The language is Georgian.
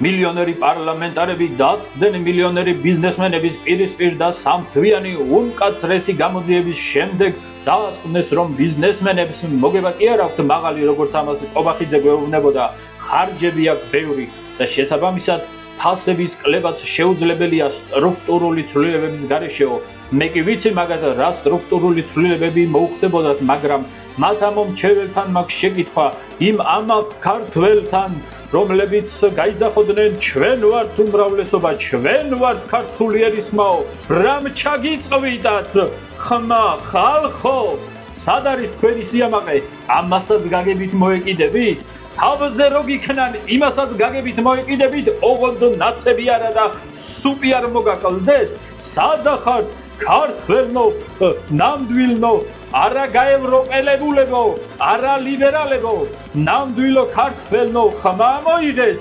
მილიონერი პარლამენტარები დასხდნენ მილიონერი ბიზნესმენების პირისპირ და სამთვიანი უმკაცრესი გამოძიების შემდეგ დაასკვნეს, რომ ბიზნესმენებს მოგება კი არ აქვთ მაღალი, როგორც ამას ყობახიძე გვეუბნებოდა, ხარჯები აქვს ბევრი და შესაბამისად თასების კლებაც შეუძლებელია სტრუქტურული ცვლილებების გარეშეო. მე კი ვიცი მაგათ რა სტრუქტურული ცვლილებები მოუხდებოდათ, მაგრამ მათ ამ მომრჩეველთან მაქვს შეკითხვა იმ ამავ ქართველთან, რომლებიც გაიძახოდნენ ჩვენ ვართ უმრავლესობა, ჩვენ ვართ ქართული ერისმაო, რამ ჩაგიწყვიტათ ხმა ხალხო, სად არის თქვენი სიამაყე, ამასაც გაგებით მოეკიდებით? თავზე რო გიქნან, იმასაც გაგებით მოეკიდებით, ოღონდ ნაცები არა და სუპი არ მოგაკლდეთ? სადა ხართ ქართველნო, ნამდვილნო, არა გაევროპელებულებო, არა ლიბერალებო, ნამდვილო ქართველნო, ხმა მოიღეთ.